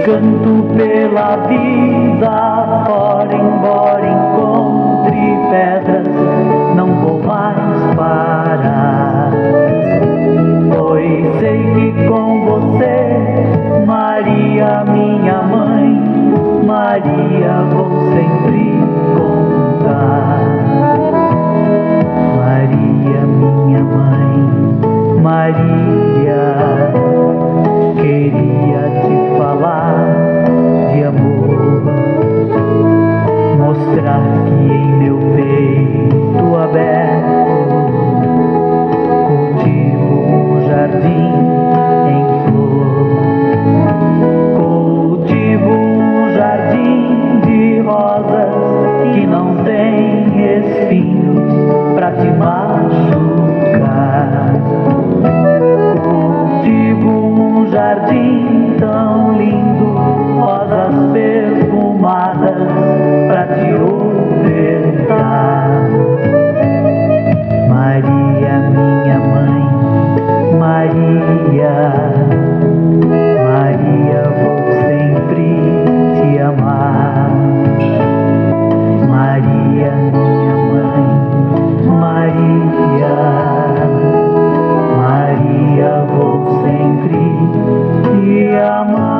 canto pela vida fora, embora encontre pedras, não vou mais parar. Pois sei que com você, Maria, minha mãe, Maria, vou sempre contar. Maria, minha mãe, Maria, queria te falar de amor, mostrar que em meu peito aberto cultivo um jardim em flor, cultivo um jardim de rosas que não tem espinhos pra te machucar. Cultivo um jardim tão lindo, rosas perfumadas pra te ofertar. Maria, minha mãe, Maria, Maria, vou sempre te amar. Maria, minha mãe, Maria, Maria, vou sempre te amar.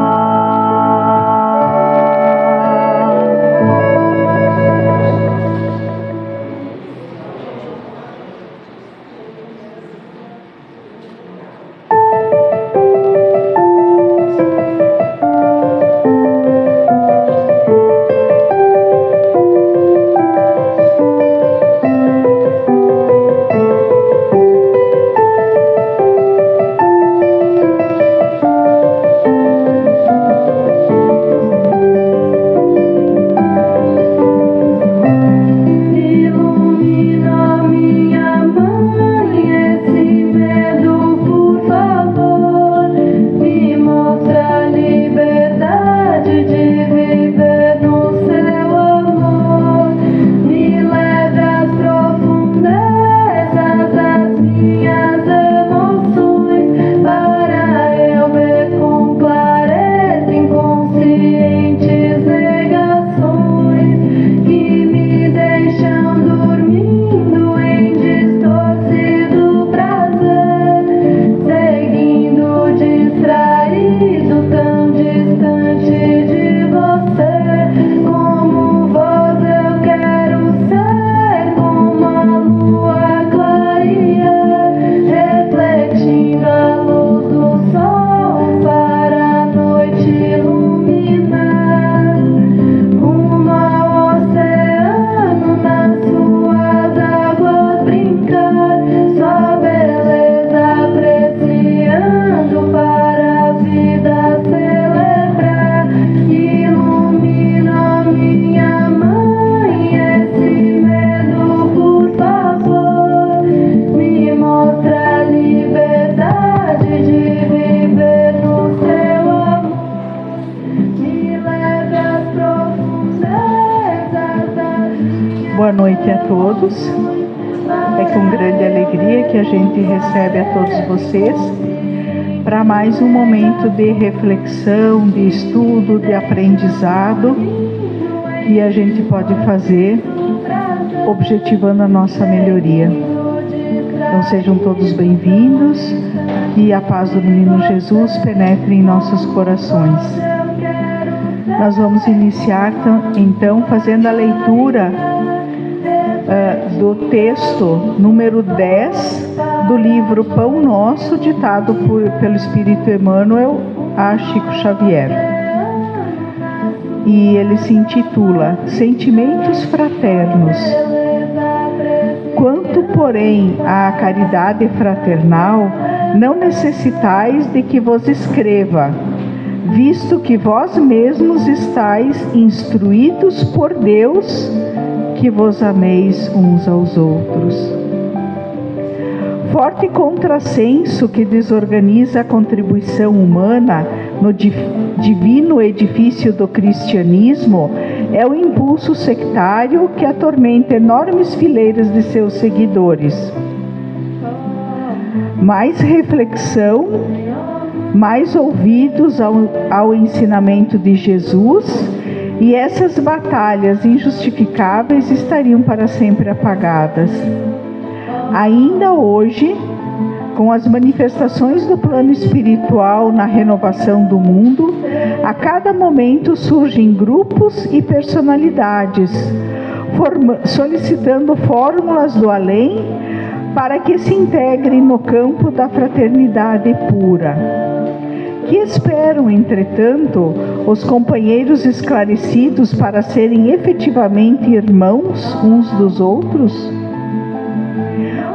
Boa noite a todos. É com grande alegria que a gente recebe a todos vocês para mais um momento de reflexão, de estudo, de aprendizado que a gente pode fazer objetivando a nossa melhoria. Então sejam todos bem-vindos e a paz do Menino Jesus penetre em nossos corações. Nós vamos iniciar então fazendo a leitura do texto número 10 do livro Pão Nosso, ditado pelo Espírito Emmanuel a Chico Xavier. E ele se intitula Sentimentos Fraternos. Quanto, porém, à caridade fraternal, não necessitais de que vos escreva, visto que vós mesmos estáis instruídos por Deus, que vos ameis uns aos outros. Forte contrassenso que desorganiza a contribuição humana no divino edifício do cristianismo é o impulso sectário que atormenta enormes fileiras de seus seguidores. Mais reflexão mais ouvidos ao ensinamento de Jesus, e essas batalhas injustificáveis estariam para sempre apagadas. Ainda hoje, com as manifestações do plano espiritual na renovação do mundo, a cada momento surgem grupos e personalidades solicitando fórmulas do além para que se integrem no campo da fraternidade pura. Que esperam, entretanto, os companheiros esclarecidos para serem efetivamente irmãos uns dos outros?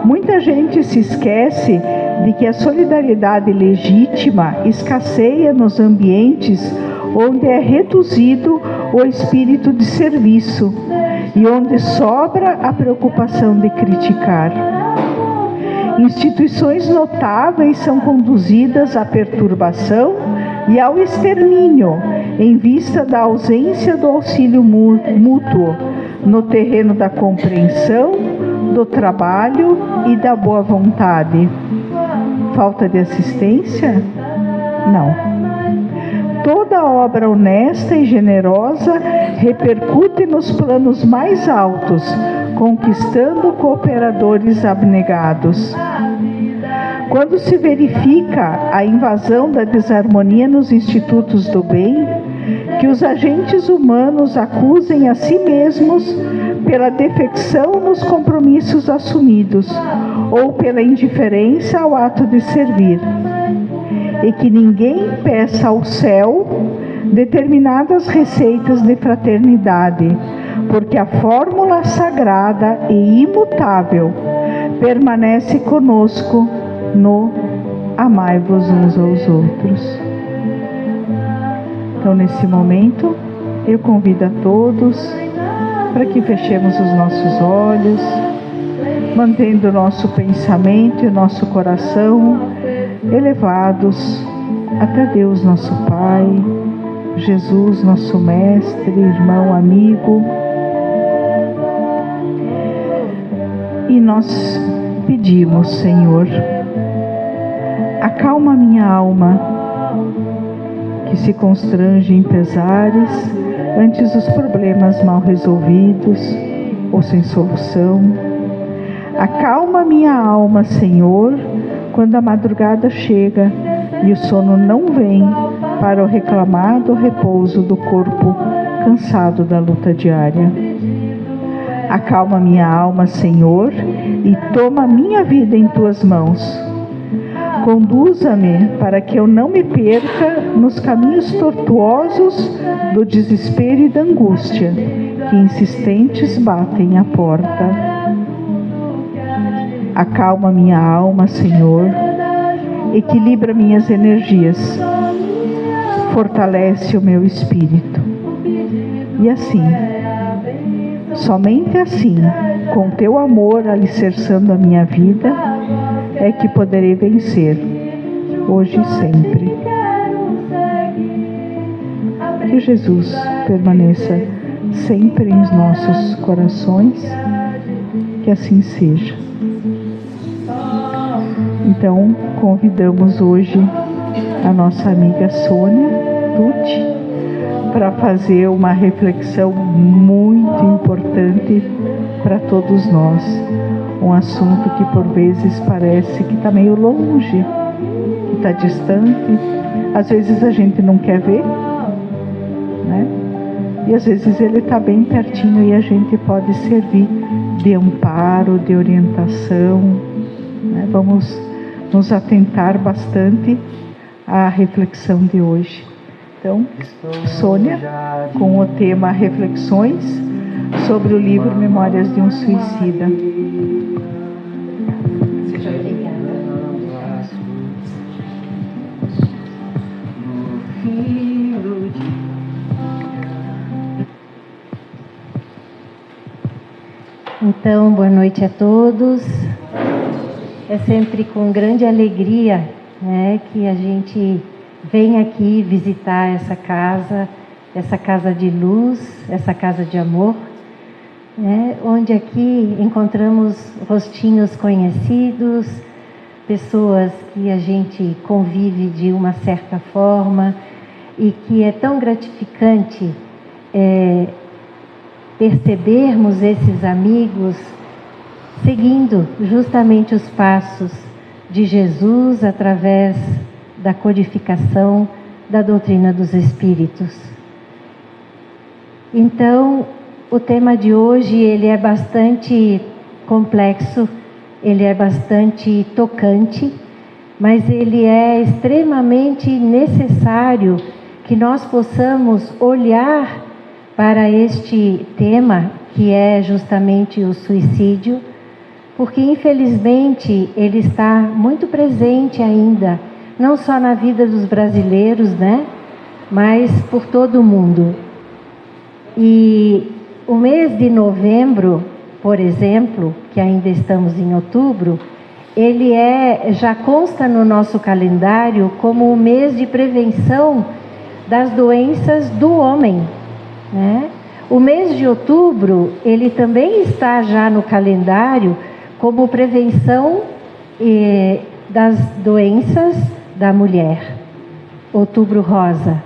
Muita gente se esquece de que a solidariedade legítima escasseia nos ambientes onde é reduzido o espírito de serviço e onde sobra a preocupação de criticar. Instituições notáveis são conduzidas à perturbação e ao extermínio em vista da ausência do auxílio mútuo no terreno da compreensão, do trabalho e da boa vontade. Falta de assistência? Não. Toda obra honesta e generosa repercute nos planos mais altos, conquistando cooperadores abnegados. Quando se verifica a invasão da desarmonia nos institutos do bem, que os agentes humanos acusem a si mesmos pela defecção nos compromissos assumidos ou pela indiferença ao ato de servir, e que ninguém peça ao céu determinadas receitas de fraternidade, porque a fórmula sagrada e imutável permanece conosco no amai-vos uns aos outros. Então, nesse momento, eu convido a todos para que fechemos os nossos olhos, mantendo o nosso pensamento e o nosso coração elevados até Deus, nosso Pai, Jesus, nosso Mestre, irmão, amigo. E nós pedimos, Senhor, acalma minha alma, que se constrange em pesares antes dos problemas mal resolvidos ou sem solução. Acalma minha alma, Senhor, quando a madrugada chega e o sono não vem para o reclamado repouso do corpo cansado da luta diária. Acalma minha alma, Senhor, e toma minha vida em tuas mãos. Conduza-me para que eu não me perca nos caminhos tortuosos do desespero e da angústia que insistentes batem à porta. Acalma minha alma, Senhor, equilibra minhas energias, fortalece o meu espírito. E assim, somente assim, com teu amor alicerçando a minha vida, é que poderei vencer, hoje e sempre. Que Jesus permaneça sempre em nossos corações, que assim seja. Então, convidamos hoje a nossa amiga Sônia Tucci para fazer uma reflexão muito importante para todos nós. Um assunto que por vezes parece que está meio longe, que está distante. Às vezes a gente não quer ver, né? E às vezes ele está bem pertinho e a gente pode servir de amparo, de orientação, né? Vamos nos atentar bastante à reflexão de hoje. Então, Sônia, com o tema Reflexões sobre o livro Memórias de um Suicida. Seja obrigada. Então, boa noite a todos. É sempre com grande alegria, né, que a gente vem aqui visitar essa casa de luz, essa casa de amor, né, onde aqui encontramos rostinhos conhecidos, pessoas que a gente convive de uma certa forma e que é tão gratificante percebermos esses amigos seguindo justamente os passos de Jesus através da codificação da doutrina dos Espíritos. Então, o tema de hoje ele é bastante complexo, ele é bastante tocante, mas ele é extremamente necessário que nós possamos olhar para este tema, que é justamente o suicídio, porque infelizmente ele está muito presente ainda, não só na vida dos brasileiros, né, mas por todo o mundo. E o mês de novembro, por exemplo, que ainda estamos em outubro, ele já consta no nosso calendário como o mês de prevenção das doenças do homem, né? O mês de outubro, ele também está já no calendário como prevenção das doenças da mulher, outubro rosa.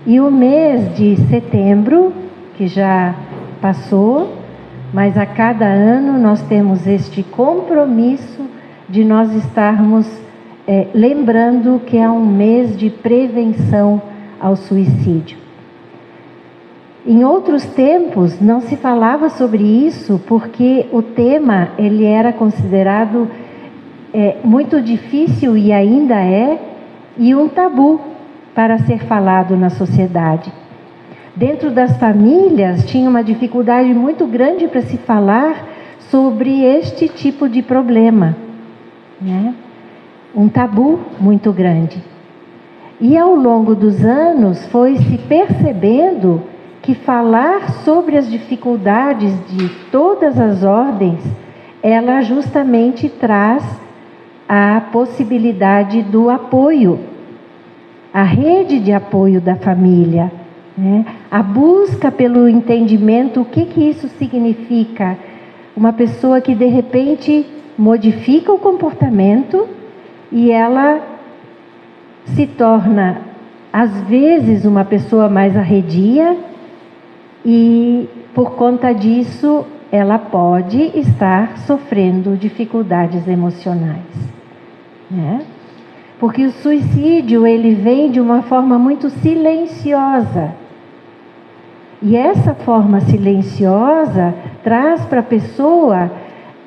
E o mês de setembro, que já passou, mas a cada ano nós temos este compromisso de nós estarmos lembrando que é um mês de prevenção ao suicídio. Em outros tempos não se falava sobre isso porque o tema ele era considerado muito difícil e ainda e um tabu para ser falado na sociedade. Dentro das famílias tinha uma dificuldade muito grande para se falar sobre este tipo de problema, né? Um tabu muito grande. E ao longo dos anos foi se percebendo que falar sobre as dificuldades de todas as ordens, ela justamente traz a possibilidade do apoio, a rede de apoio da família, né? A busca pelo entendimento, o que isso significa? Uma pessoa que de repente modifica o comportamento e ela se torna, às vezes, uma pessoa mais arredia e, por conta disso, ela pode estar sofrendo dificuldades emocionais, né? Porque o suicídio, ele vem de uma forma muito silenciosa. E essa forma silenciosa traz para a pessoa,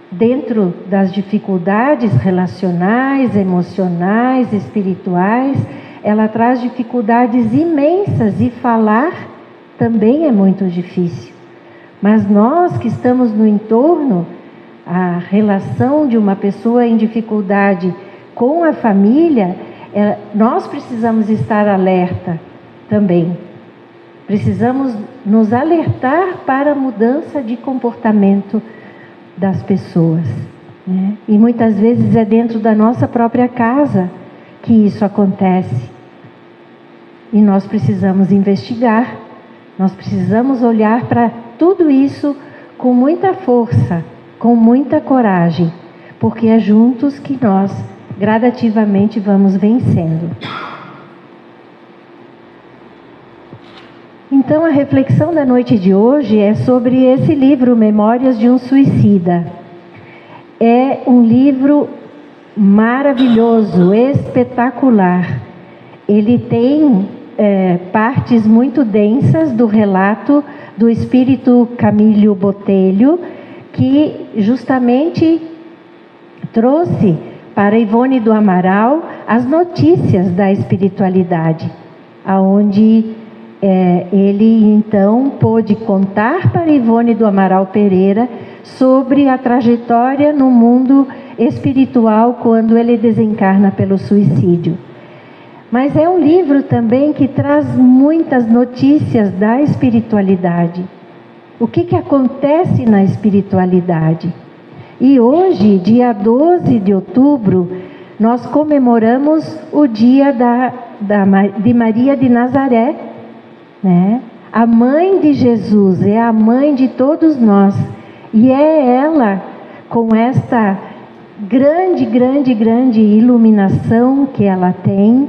dentro das dificuldades relacionais, emocionais, espirituais, ela traz dificuldades imensas e falar também é muito difícil. Mas nós que estamos no entorno, a relação de uma pessoa em dificuldade com a família, nós precisamos estar alerta também. Precisamos nos alertar para a mudança de comportamento das pessoas, né? E muitas vezes é dentro da nossa própria casa que isso acontece. E nós precisamos investigar, nós precisamos olhar para tudo isso com muita força, com muita coragem, porque é juntos que nós gradativamente vamos vencendo. Então a reflexão da noite de hoje é sobre esse livro, Memórias de um Suicida. É um livro maravilhoso, espetacular. Ele tem partes muito densas do relato do espírito Camilo Botelho, que justamente trouxe para Ivone do Amaral as notícias da espiritualidade, aonde ele então pôde contar para Ivone do Amaral Pereira sobre a trajetória no mundo espiritual quando ele desencarna pelo suicídio. Mas é um livro também que traz muitas notícias da espiritualidade. O que acontece na espiritualidade? E hoje, dia 12 de outubro, nós comemoramos o dia de Maria de Nazaré, né? A mãe de Jesus, é a mãe de todos nós. E é ela, com esta grande iluminação que ela tem,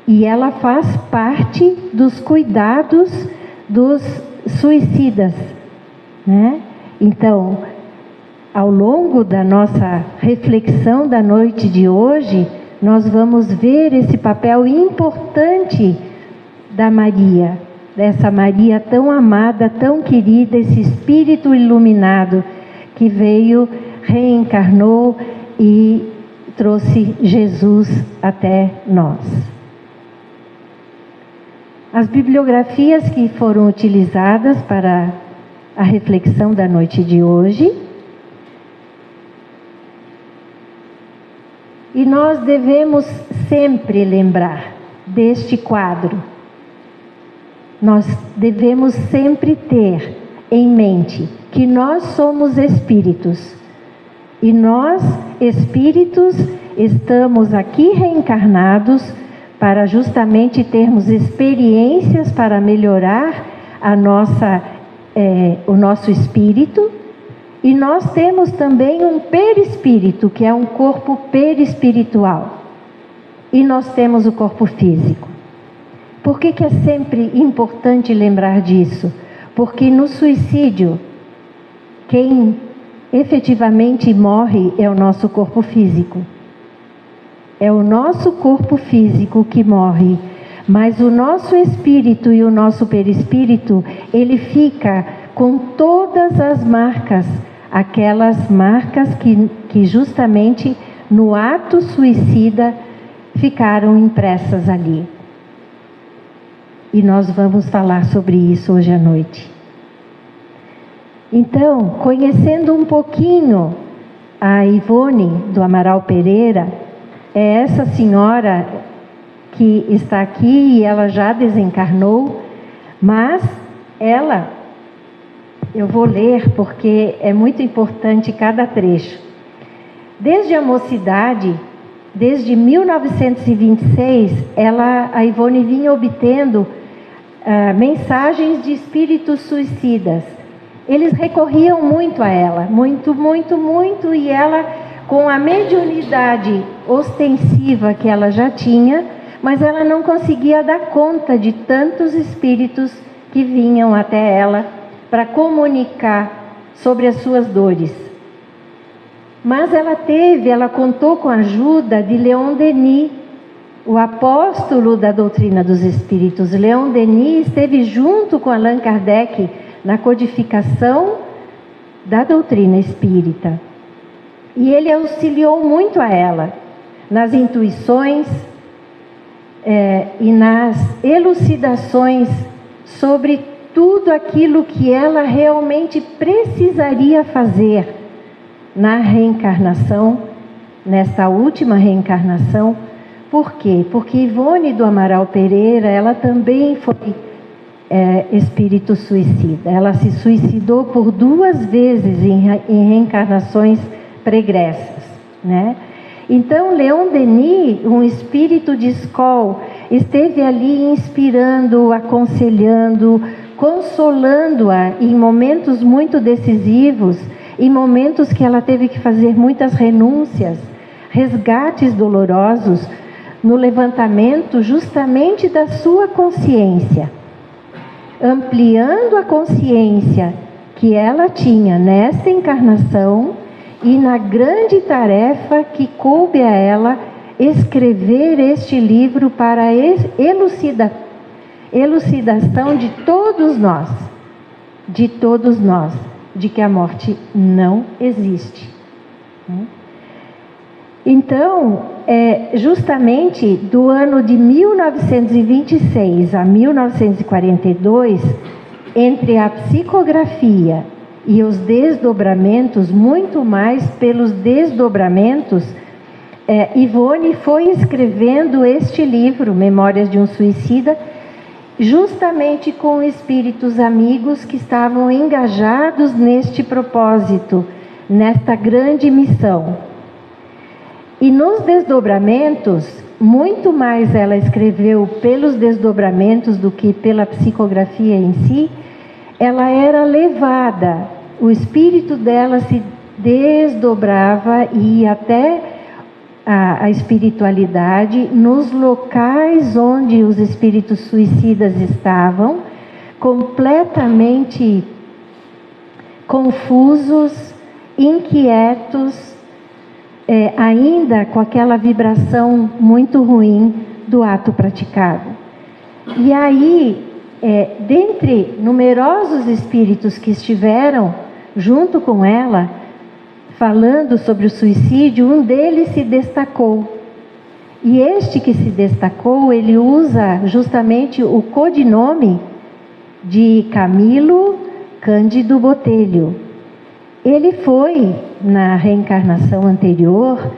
e ela faz parte dos cuidados dos suicidas, né? Então, ao longo da nossa reflexão da noite de hoje, nós vamos ver esse papel importante da Maria, dessa Maria tão amada, tão querida, esse espírito iluminado que veio, reencarnou e trouxe Jesus até nós. As bibliografias que foram utilizadas para a reflexão da noite de hoje. E nós devemos sempre lembrar deste quadro. Nós devemos sempre ter em mente que nós somos espíritos. E nós, espíritos, estamos aqui reencarnados para justamente termos experiências para melhorar o nosso espírito. E nós temos também um perispírito, que é um corpo perispiritual. E nós temos o corpo físico. Por que é sempre importante lembrar disso? Porque no suicídio, quem efetivamente morre é o nosso corpo físico. É o nosso corpo físico que morre. Mas o nosso espírito e o nosso perispírito, ele fica com todas as marcas, aquelas marcas que justamente no ato suicida ficaram impressas ali. E nós vamos falar sobre isso hoje à noite. Então, conhecendo um pouquinho a Ivone do Amaral Pereira, é essa senhora que está aqui e ela já desencarnou, mas eu vou ler porque é muito importante cada trecho. Desde a mocidade, desde 1926, a Ivone vinha obtendo mensagens de espíritos suicidas. Eles recorriam muito a ela, muito, e ela, com a mediunidade ostensiva que ela já tinha, mas ela não conseguia dar conta de tantos espíritos que vinham até ela para comunicar sobre as suas dores. Mas ela contou com a ajuda de Leon Denis, o apóstolo da doutrina dos espíritos. Leon Denis esteve junto com Allan Kardec na codificação da doutrina espírita. E ele auxiliou muito a ela nas intuições e nas elucidações sobre tudo aquilo que ela realmente precisaria fazer na reencarnação, nessa última reencarnação. Por quê? Porque Ivone do Amaral Pereira, ela também foi espírito suicida. Ela se suicidou por 2 vezes em reencarnações pregressas, né? Então, Leon Denis, um espírito de escola, esteve ali inspirando, aconselhando, consolando-a em momentos muito decisivos, em momentos que ela teve que fazer muitas renúncias, resgates dolorosos, no levantamento justamente da sua consciência, ampliando a consciência que ela tinha nesta encarnação e na grande tarefa que coube a ela escrever este livro para a elucidação de todos nós, de que a morte não existe. Então, justamente do ano de 1926 a 1942, entre a psicografia e os desdobramentos, muito mais pelos desdobramentos, Ivone foi escrevendo este livro, Memórias de um Suicida, justamente com espíritos amigos que estavam engajados neste propósito, nesta grande missão. E nos desdobramentos, muito mais ela escreveu pelos desdobramentos do que pela psicografia em si. Ela era levada, o espírito dela se desdobrava e ia até a espiritualidade nos locais onde os espíritos suicidas estavam, completamente confusos, inquietos, ainda com aquela vibração muito ruim do ato praticado. E aí, dentre numerosos espíritos que estiveram junto com ela, falando sobre o suicídio, um deles se destacou. E este que se destacou, ele usa justamente o codinome de Camilo Cândido Botelho. Ele foi, na reencarnação anterior,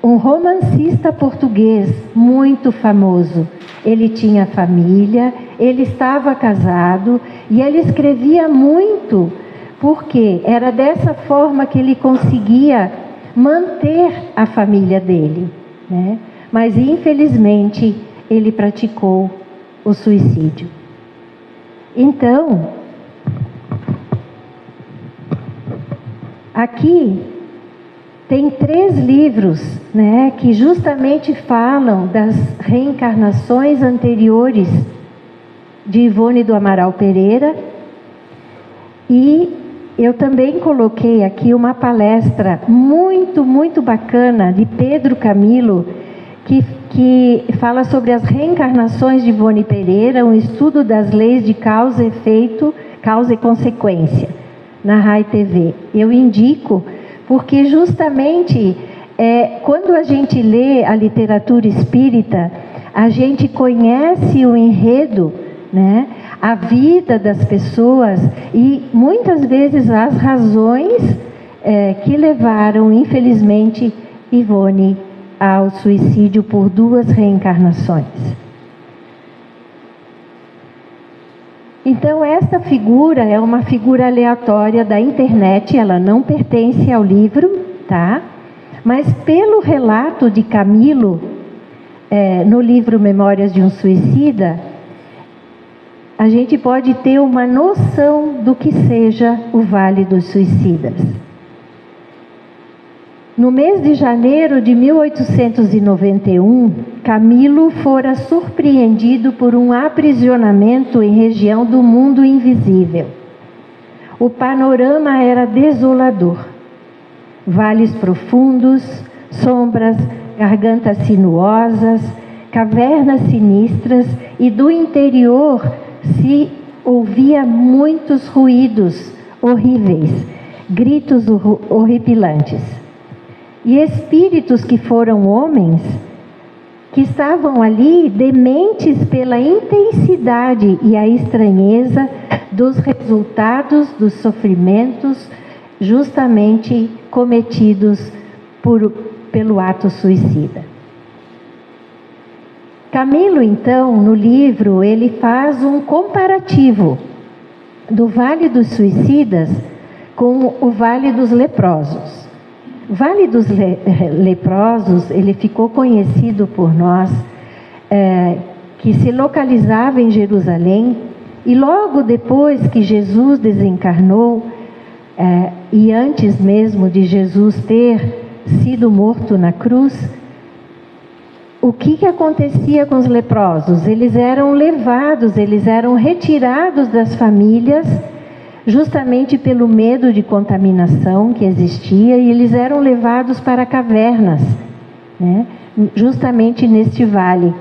um romancista português muito famoso. Ele tinha família, ele estava casado e ele escrevia muito, porque era dessa forma que ele conseguia manter a família dele, né? Mas infelizmente ele praticou o suicídio. Então, aqui tem 3 livros, né, que justamente falam das reencarnações anteriores de Ivone do Amaral Pereira. E eu também coloquei aqui uma palestra muito, muito bacana de Pedro Camilo, que fala sobre as reencarnações de Ivone Pereira, um estudo das leis de causa e efeito, causa e consequência, na Rai TV. Eu indico porque justamente quando a gente lê a literatura espírita, a gente conhece o enredo, né, a vida das pessoas e muitas vezes as razões que levaram, infelizmente, Ivone ao suicídio por 2 reencarnações. Então, esta figura é uma figura aleatória da internet, ela não pertence ao livro, tá? Mas pelo relato de Camilo, no livro Memórias de um Suicida, a gente pode ter uma noção do que seja o Vale dos Suicidas. No mês de janeiro de 1891, Camilo fora surpreendido por um aprisionamento em região do mundo invisível. O panorama era desolador. Vales profundos, sombras, gargantas sinuosas, cavernas sinistras, e do interior se ouvia muitos ruídos horríveis, gritos horripilantes. E espíritos que foram homens, que estavam ali dementes pela intensidade e a estranheza dos resultados dos sofrimentos justamente cometidos pelo ato suicida. Camilo, então, no livro, ele faz um comparativo do Vale dos Suicidas com o Vale dos Leprosos. O Vale dos Leprosos, ele ficou conhecido por nós, que se localizava em Jerusalém, e logo depois que Jesus desencarnou, e antes mesmo de Jesus ter sido morto na cruz, o que acontecia com os leprosos? Eles eram levados, eles eram retirados das famílias, justamente pelo medo de contaminação que existia, e eles eram levados para cavernas, né, justamente neste vale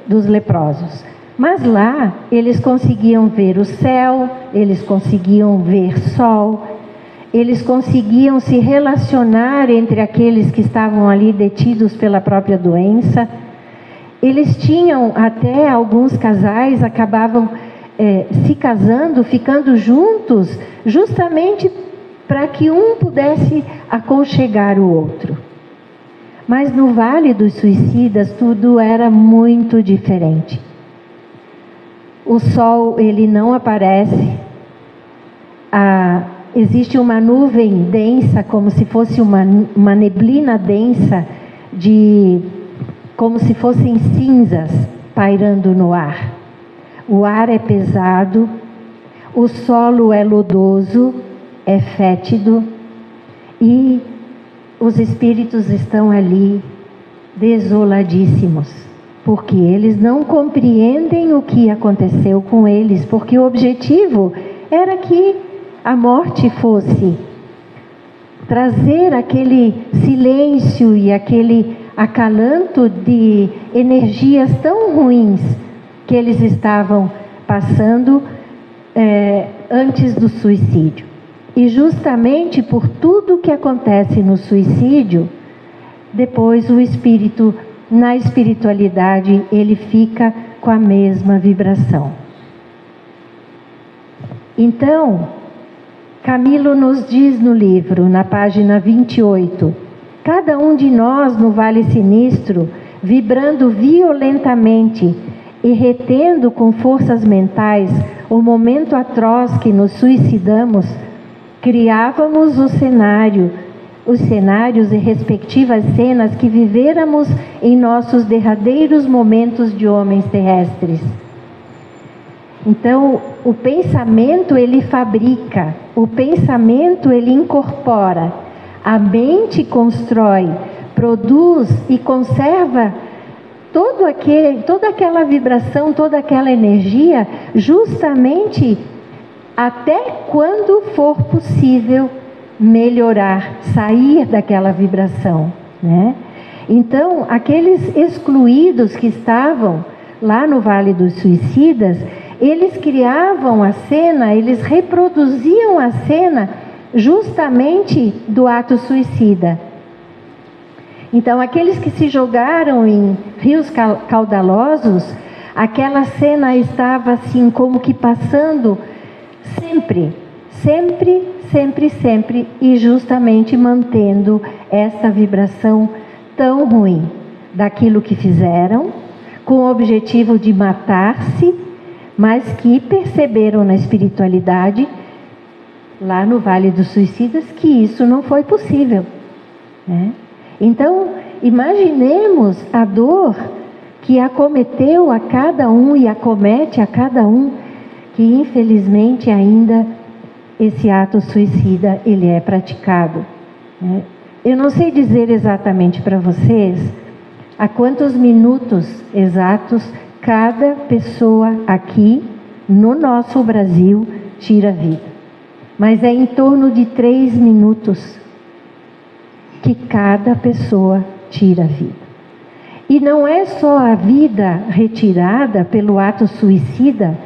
dos leprosos. Mas lá eles conseguiam ver o céu, eles conseguiam ver sol, eles conseguiam se relacionar entre aqueles que estavam ali detidos pela própria doença. Eles tinham até, alguns casais acabavam se casando, ficando juntos, justamente para que um pudesse aconchegar o outro. Mas no Vale dos Suicidas tudo era muito diferente. O sol, ele não aparece, existe uma nuvem densa, como se fosse uma neblina densa, como se fossem cinzas pairando no ar. O ar é pesado, o solo é lodoso, é fétido, E os espíritos estão ali desoladíssimos, porque eles não compreendem o que aconteceu com eles, porque o objetivo era que a morte fosse trazer aquele silêncio e aquele acalanto de energias tão ruins que eles estavam passando antes do suicídio. E justamente por tudo que acontece no suicídio, depois o espírito, na espiritualidade, ele fica com a mesma vibração. Então, Camilo nos diz no livro, na página 28, cada um de nós no Vale Sinistro, vibrando violentamente e retendo com forças mentais o momento atroz que nos suicidamos, criávamos os cenários e respectivas cenas que vivêramos em nossos derradeiros momentos de homens terrestres. Então, o pensamento ele fabrica, o pensamento ele incorpora, a mente constrói, produz e conserva toda aquela vibração, toda aquela energia, justamente até quando for possível melhorar, sair daquela vibração, né? Então, aqueles excluídos que estavam lá no Vale dos Suicidas, eles criavam a cena, eles reproduziam a cena justamente do ato suicida. Então, aqueles que se jogaram em rios caudalosos, aquela cena estava assim como que passando sempre, e justamente mantendo essa vibração tão ruim daquilo que fizeram, com o objetivo de matar-se, mas que perceberam na espiritualidade, lá no Vale dos Suicidas, que isso não foi possível, né? Então, imaginemos a dor que acometeu a cada um e acomete a cada um, que infelizmente ainda esse ato suicida ele é praticado, né? Eu não sei dizer exatamente para vocês a quantos minutos exatos cada pessoa aqui no nosso Brasil tira a vida, mas é em torno de 3 minutos que cada pessoa tira a vida. E não é só a vida retirada pelo ato suicida,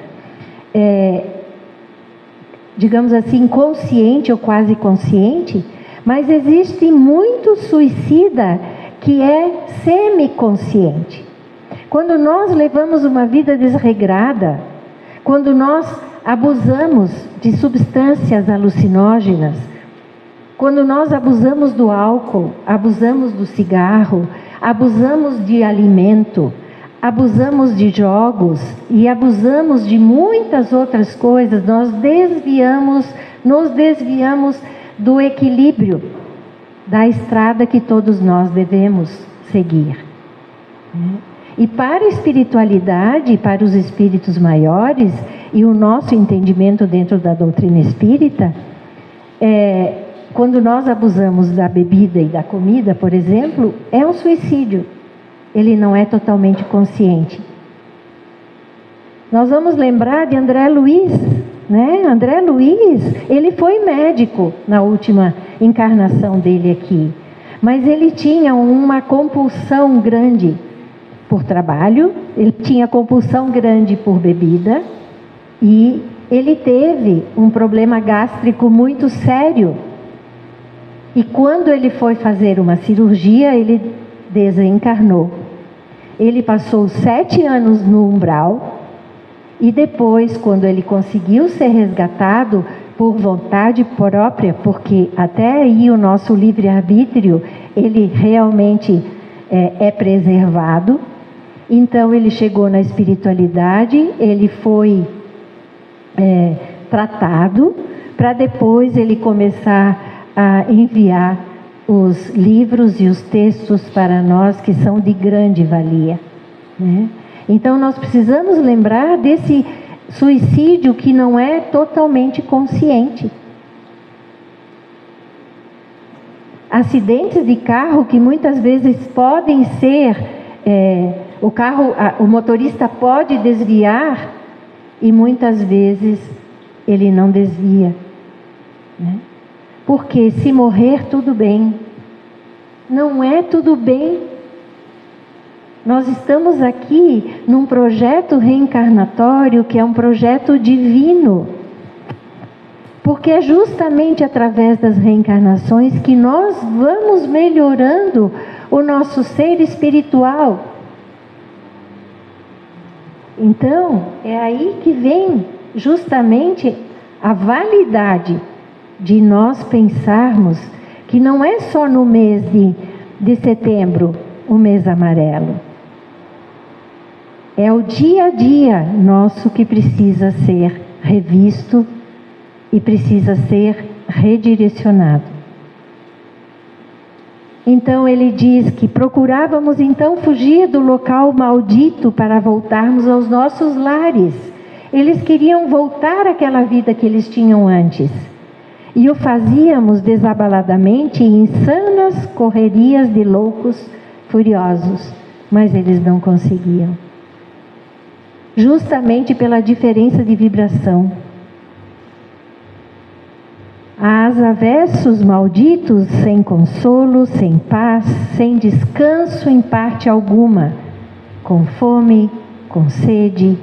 digamos assim, consciente ou quase consciente, mas existe muito suicida que é semiconsciente. Quando nós levamos uma vida desregrada, quando nós abusamos de substâncias alucinógenas, quando nós abusamos do álcool, abusamos do cigarro, abusamos de alimento, abusamos de jogos e abusamos de muitas outras coisas, nos desviamos do equilíbrio da estrada que todos nós devemos seguir. E para a espiritualidade, para os espíritos maiores e o nosso entendimento dentro da doutrina espírita, quando nós abusamos da bebida e da comida, por exemplo, é um suicídio. Ele não é totalmente consciente. Nós vamos lembrar de André Luiz, né? André Luiz, ele foi médico na última encarnação dele aqui, mas ele tinha uma compulsão grande por trabalho, ele tinha compulsão grande por bebida e ele teve um problema gástrico muito sério. E quando ele foi fazer uma cirurgia, ele desencarnou. Ele passou 7 anos no umbral e depois, quando ele conseguiu ser resgatado por vontade própria, porque até aí o nosso livre-arbítrio, ele realmente é preservado. Então ele chegou na espiritualidade, ele foi tratado, para depois ele começar a enviar os livros e os textos para nós que são de grande valia, né? Então nós precisamos lembrar desse suicídio que não é totalmente consciente. acidentes de carro que muitas vezes podem ser, o motorista pode desviar e muitas vezes ele não desvia, né? Porque se morrer, tudo bem. Não é tudo bem. Nós estamos aqui num projeto reencarnatório que é um projeto divino. Porque é justamente através das reencarnações que nós vamos melhorando o nosso ser espiritual. Então, é aí que vem justamente a validade de nós pensarmos que não é só no mês de setembro, o mês amarelo. É o dia a dia nosso que precisa ser revisto e precisa ser redirecionado. Então ele diz que procurávamos então fugir do local maldito para voltarmos aos nossos lares. Eles queriam voltar àquela vida que eles tinham antes. E o fazíamos desabaladamente em insanas correrias de loucos furiosos, mas eles não conseguiam. Justamente pela diferença de vibração. As avessos malditos, sem consolo, sem paz, sem descanso em parte alguma, com fome, com sede,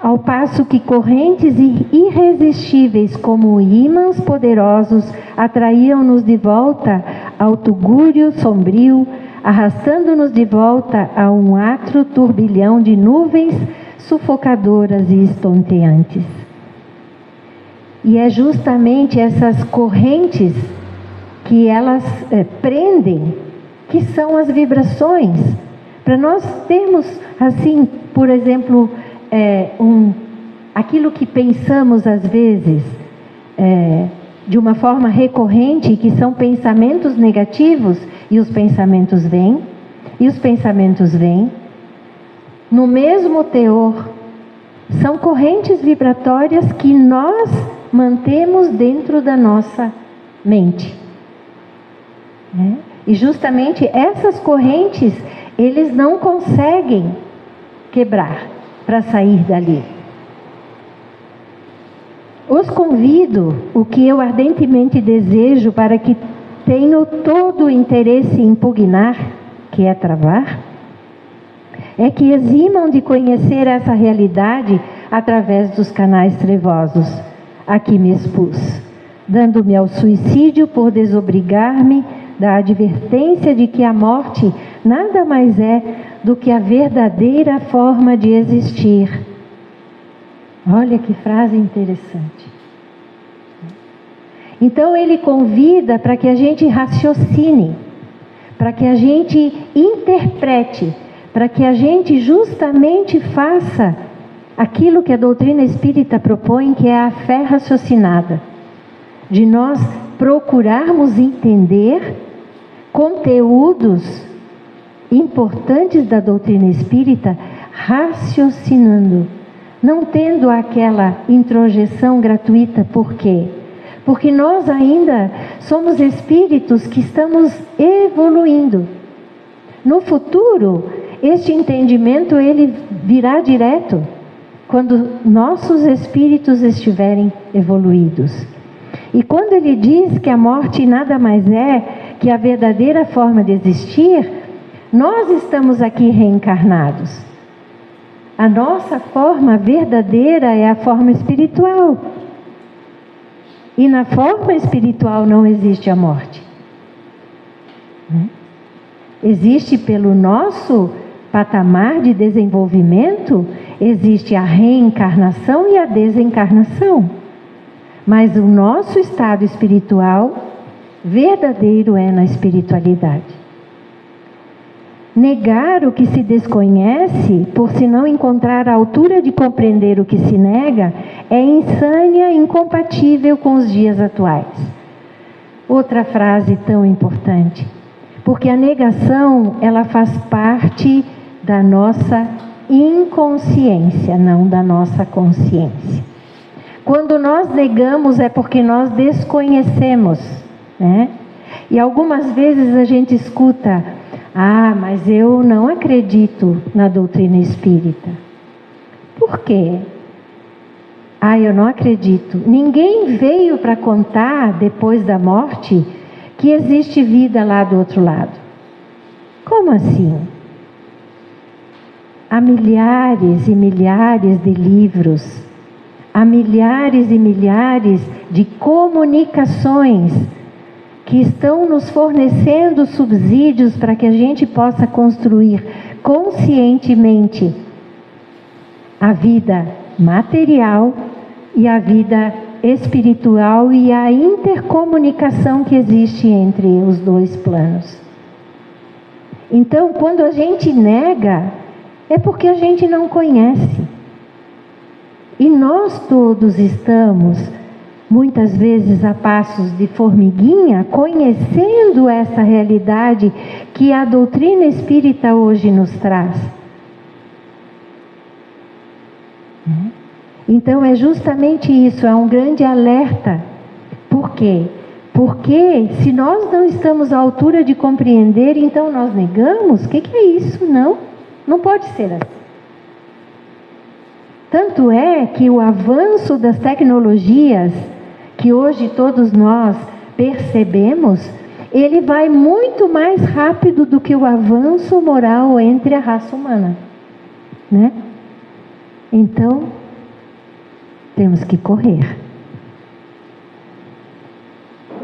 ao passo que correntes irresistíveis como ímãs poderosos atraíam-nos de volta ao tugúrio sombrio, arrastando-nos de volta a um atro turbilhão de nuvens sufocadoras e estonteantes. E é justamente essas correntes que elas prendem, que são as vibrações. Para nós termos, assim, por exemplo, aquilo que pensamos às vezes de uma forma recorrente, que são pensamentos negativos, e os pensamentos vêm, e os pensamentos vêm, no mesmo teor, são correntes vibratórias que nós mantemos dentro da nossa mente, né? E justamente essas correntes, eles não conseguem quebrar para sair dali. Os convido, o que eu ardentemente desejo para que tenham todo o interesse em impugnar, que é travar, é que eximam de conhecer essa realidade através dos canais trevosos a que me expus, dando-me ao suicídio por desobrigar-me da advertência de que a morte nada mais é do que a verdadeira forma de existir. Olha que frase interessante. Então ele convida para que a gente raciocine, para que a gente interprete, para que a gente justamente faça aquilo que a doutrina espírita propõe, que é a fé raciocinada, de nós procurarmos entender conteúdos importantes da doutrina espírita, raciocinando, não tendo aquela introjeção gratuita. Por quê? Porque nós ainda somos espíritos que estamos evoluindo. No futuro, este entendimento ele virá direto quando nossos espíritos estiverem evoluídos. E quando ele diz que a morte nada mais é que a verdadeira forma de existir, nós estamos aqui reencarnados. A nossa forma verdadeira é a forma espiritual. E na forma espiritual não existe a morte. Existe, pelo nosso patamar de desenvolvimento, existe a reencarnação e a desencarnação. Mas o nosso estado espiritual verdadeiro é na espiritualidade. Negar o que se desconhece, por se não encontrar a altura de compreender o que se nega, é insânia incompatível com os dias atuais. Outra frase tão importante, porque a negação, ela faz parte da nossa inconsciência, não da nossa consciência. Quando nós negamos é porque nós desconhecemos, né? E algumas vezes a gente escuta: ah, mas eu não acredito na doutrina espírita. Por quê? Ah, eu não acredito. Ninguém veio para contar, depois da morte, que existe vida lá do outro lado. Como assim? Há milhares e milhares de livros, há milhares e milhares de comunicações que estão nos fornecendo subsídios para que a gente possa construir conscientemente a vida material e a vida espiritual e a intercomunicação que existe entre os dois planos. Então, quando a gente nega, é porque a gente não conhece. E nós todos estamos, muitas vezes a passos de formiguinha, conhecendo essa realidade que a doutrina espírita hoje nos traz. Então é justamente isso, é um grande alerta. Por quê? Porque se nós não estamos à altura de compreender, então nós negamos? O que é isso? Não pode ser assim. Tanto é que o avanço das tecnologias, que hoje todos nós percebemos, ele vai muito mais rápido do que o avanço moral entre a raça humana, né? Então, temos que correr.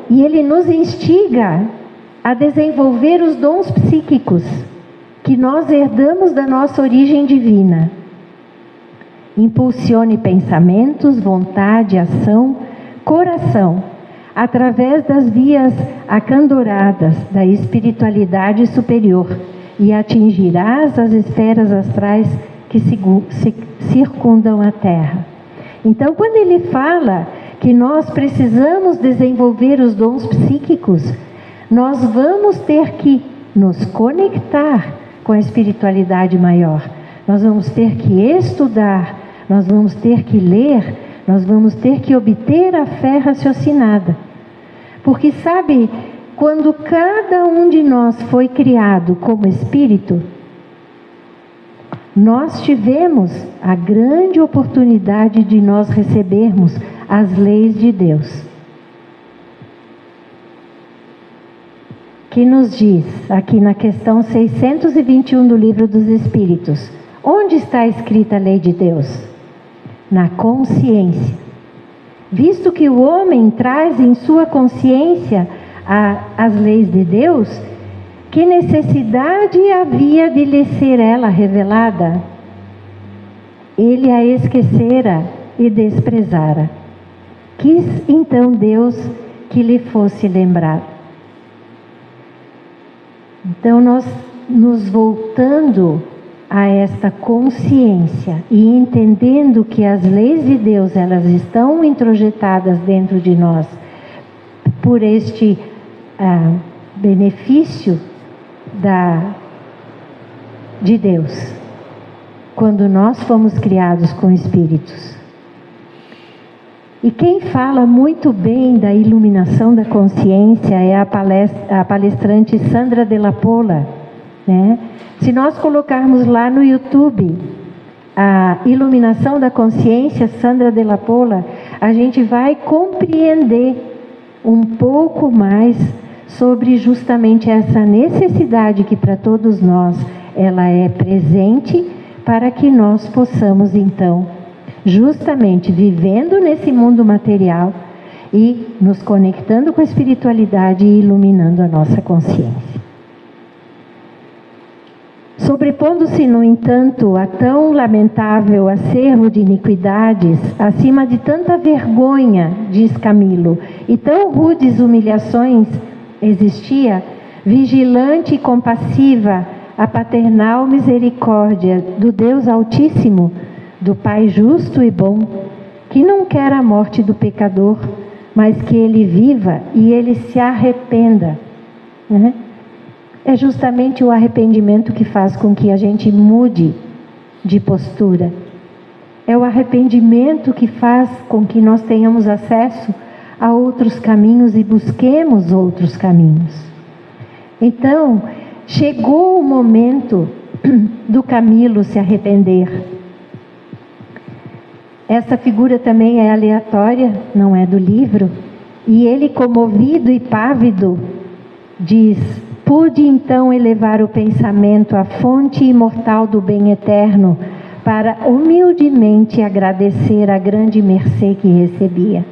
E ele nos instiga a desenvolver os dons psíquicos que nós herdamos da nossa origem divina. Impulsione pensamentos, vontade, ação, coração, através das vias acandoradas da espiritualidade superior, e atingirás as esferas astrais que circundam a Terra. Então, quando ele fala que nós precisamos desenvolver os dons psíquicos, nós vamos ter que nos conectar com a espiritualidade maior. Nós vamos ter que estudar, nós vamos ter que ler, nós vamos ter que obter a fé raciocinada. Porque sabe, quando cada um de nós foi criado como espírito, nós tivemos a grande oportunidade de nós recebermos as leis de Deus. Que nos diz, aqui na questão 621 do Livro dos Espíritos, onde está escrita a lei de Deus? Na consciência. Visto que o homem traz em sua consciência as leis de Deus, que necessidade havia de lhe ser ela revelada? Ele a esquecera e desprezara. Quis então Deus que lhe fosse lembrado. Então nós nos voltando a esta consciência e entendendo que as leis de Deus, elas estão introjetadas dentro de nós por este benefício de Deus, quando nós fomos criados com espíritos. E quem fala muito bem da iluminação da consciência é a palestrante Sandra Della Pola, né? Se nós colocarmos lá no YouTube a iluminação da consciência Sandra Della Pola, a gente vai compreender um pouco mais sobre justamente essa necessidade que para todos nós ela é presente, para que nós possamos então, justamente vivendo nesse mundo material e nos conectando com a espiritualidade e iluminando a nossa consciência. Sobrepondo-se, no entanto, a tão lamentável acervo de iniquidades, acima de tanta vergonha, diz Camilo, e tão rudes humilhações, existia, vigilante e compassiva, a paternal misericórdia do Deus Altíssimo, do Pai justo e bom, que não quer a morte do pecador, mas que ele viva e ele se arrependa, né? É justamente o arrependimento que faz com que a gente mude de postura. É o arrependimento que faz com que nós tenhamos acesso a outros caminhos e busquemos outros caminhos. Então, chegou o momento do Camilo se arrepender. Essa figura também é aleatória, não é do livro. E ele, comovido e pávido, diz: pude então elevar o pensamento à fonte imortal do bem eterno, para humildemente agradecer a grande mercê que recebia.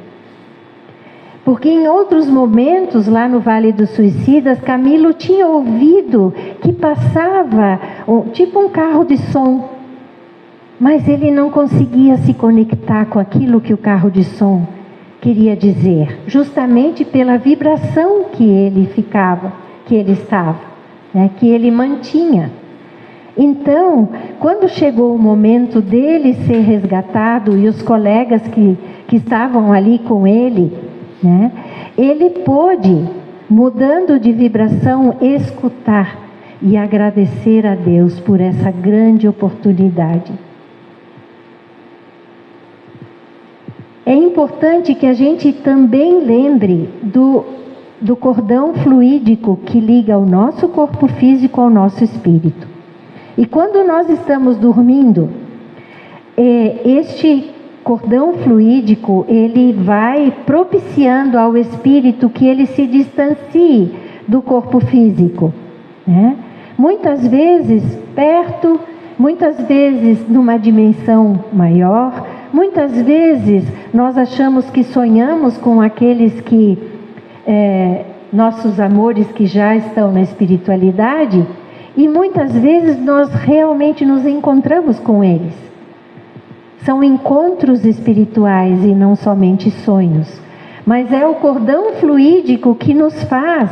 Porque em outros momentos, lá no Vale dos Suicidas, Camilo tinha ouvido que passava tipo um carro de som, mas ele não conseguia se conectar com aquilo que o carro de som queria dizer, justamente pela vibração que ele estava, né, que ele mantinha. Então, quando chegou o momento dele ser resgatado e os colegas que estavam ali com ele, né, ele pôde, mudando de vibração, escutar e agradecer a Deus por essa grande oportunidade. É importante que a gente também lembre do cordão fluídico que liga o nosso corpo físico ao nosso espírito. E quando nós estamos dormindo, este cordão fluídico, ele vai propiciando ao espírito que ele se distancie do corpo físico, né? Muitas vezes perto, muitas vezes numa dimensão maior, muitas vezes nós achamos que sonhamos com aqueles que, nossos amores que já estão na espiritualidade, e muitas vezes nós realmente nos encontramos com eles. São encontros espirituais e não somente sonhos. Mas é o cordão fluídico que nos faz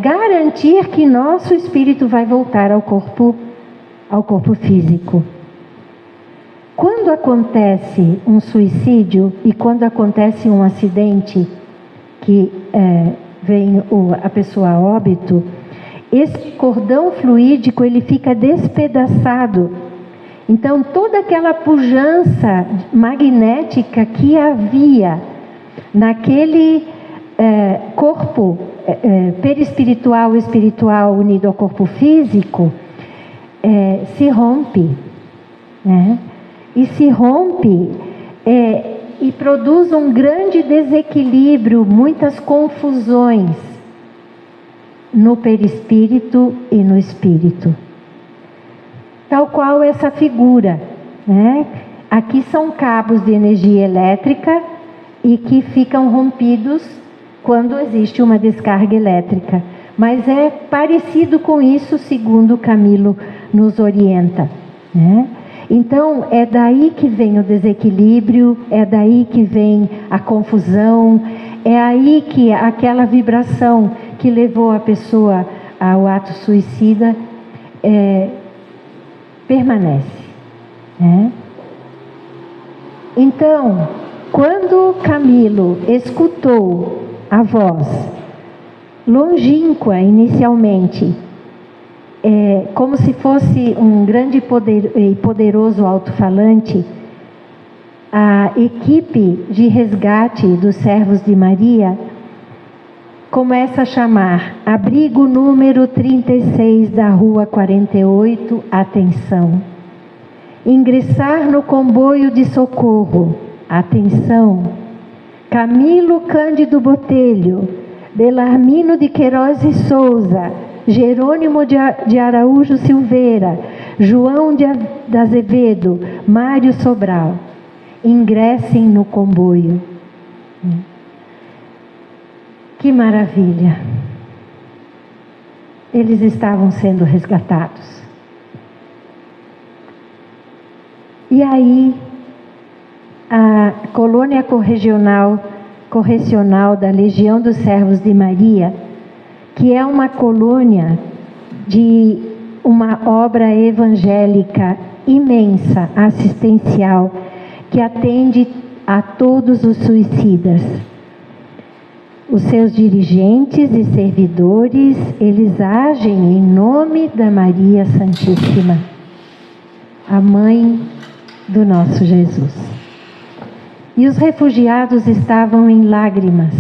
garantir que nosso espírito vai voltar ao corpo físico. Quando acontece um suicídio e quando acontece um acidente que vem a pessoa a óbito, esse cordão fluídico ele fica despedaçado. Então toda aquela pujança magnética que havia naquele corpo perispiritual e espiritual unido ao corpo físico se rompe, né? E se rompe e produz um grande desequilíbrio, muitas confusões no perispírito e no espírito. Tal qual essa figura, né? Aqui são cabos de energia elétrica e que ficam rompidos quando existe uma descarga elétrica. Mas é parecido com isso, segundo Camilo nos orienta, né? Então, é daí que vem o desequilíbrio, é daí que vem a confusão, é aí que aquela vibração que levou a pessoa ao ato suicida permanece, né? Então, quando Camilo escutou a voz longínqua inicialmente, como se fosse um grande e poderoso alto-falante, a equipe de resgate dos servos de Maria começa a chamar: abrigo número 36 da rua 48, atenção. Ingressar no comboio de socorro, atenção. Camilo Cândido Botelho, Belarmino de Queiroz e Souza, Jerônimo de Araújo Silveira, João de Azevedo, Mário Sobral, ingressem no comboio. Que maravilha! Eles estavam sendo resgatados. E aí, a colônia correcional da Legião dos Servos de Maria, que é uma colônia de uma obra evangélica imensa, assistencial, que atende a todos os suicidas. Os seus dirigentes e servidores, eles agem em nome da Maria Santíssima, a mãe do nosso Jesus. E os refugiados estavam em lágrimas,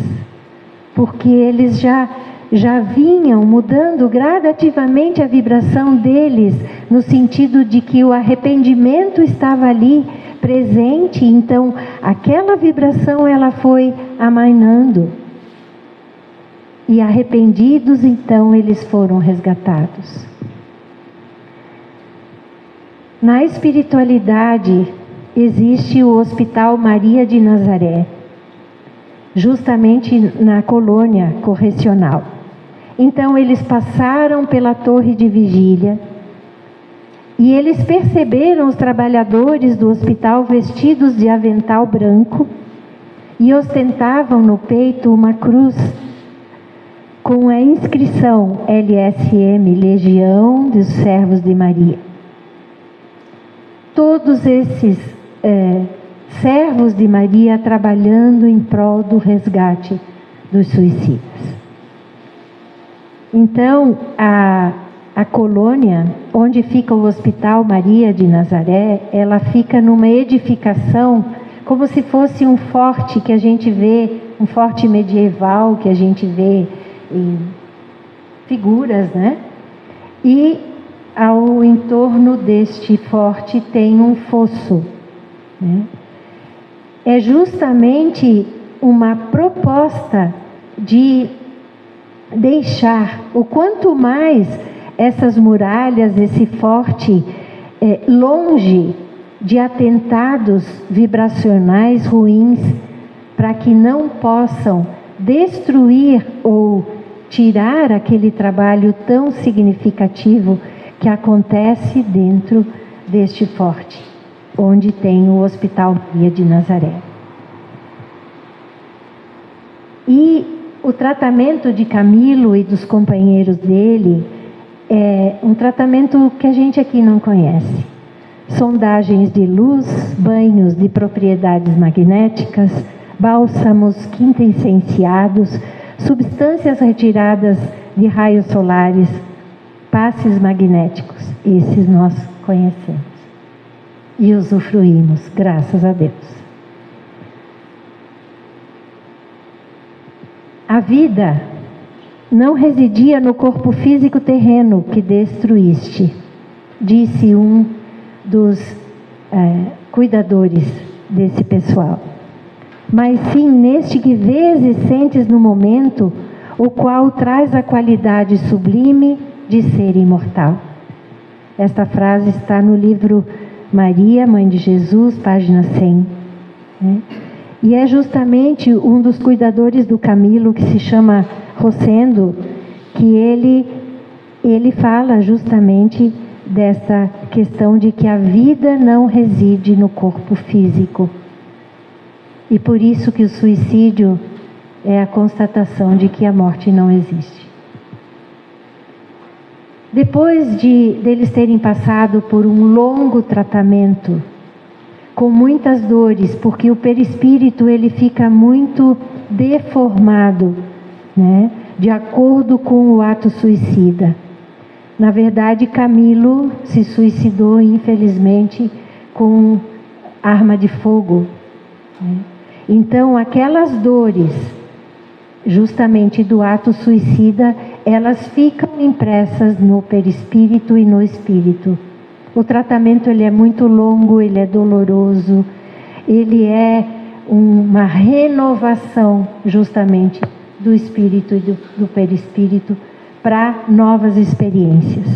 porque eles já vinham mudando gradativamente a vibração deles, no sentido de que o arrependimento estava ali presente, então aquela vibração ela foi amainando. E arrependidos, então, eles foram resgatados. Na espiritualidade, existe o Hospital Maria de Nazaré, justamente na colônia correcional. Então, eles passaram pela torre de vigília e eles perceberam os trabalhadores do hospital vestidos de avental branco e ostentavam no peito uma cruz com a inscrição LSM, Legião dos Servos de Maria. Todos esses servos de Maria trabalhando em prol do resgate dos suicídios. Então, a colônia, onde fica o Hospital Maria de Nazaré, ela fica numa edificação como se fosse um forte que a gente vê, um forte medieval que a gente vê em figuras, né? E ao entorno deste forte tem um fosso, né? É justamente uma proposta de deixar o quanto mais essas muralhas, esse forte, longe de atentados vibracionais ruins, para que não possam destruir ou tirar aquele trabalho tão significativo que acontece dentro deste forte, onde tem o Hospital Maria de Nazaré. E o tratamento de Camilo e dos companheiros dele é um tratamento que a gente aqui não conhece. Sondagens de luz, banhos de propriedades magnéticas, bálsamos quintessenciados, substâncias retiradas de raios solares, passes magnéticos. Esses nós conhecemos e usufruímos, graças a Deus. A vida não residia no corpo físico terreno que destruíste, disse um dos cuidadores desse pessoal, mas sim neste que vês e sentes no momento, o qual traz a qualidade sublime de ser imortal. Esta frase está no livro Maria, Mãe de Jesus, página 100. Né? E é justamente um dos cuidadores do Camilo, que se chama Rosendo, que ele fala justamente dessa questão de que a vida não reside no corpo físico. E por isso que o suicídio é a constatação de que a morte não existe. Depois deles terem passado por um longo tratamento, com muitas dores, porque o perispírito ele fica muito deformado, né, de acordo com o ato suicida. Na verdade, Camilo se suicidou, infelizmente, com arma de fogo, né? Então, aquelas dores, justamente do ato suicida, elas ficam impressas no perispírito e no espírito. O tratamento ele é muito longo, ele é doloroso, ele é uma renovação justamente do espírito e do perispírito para novas experiências.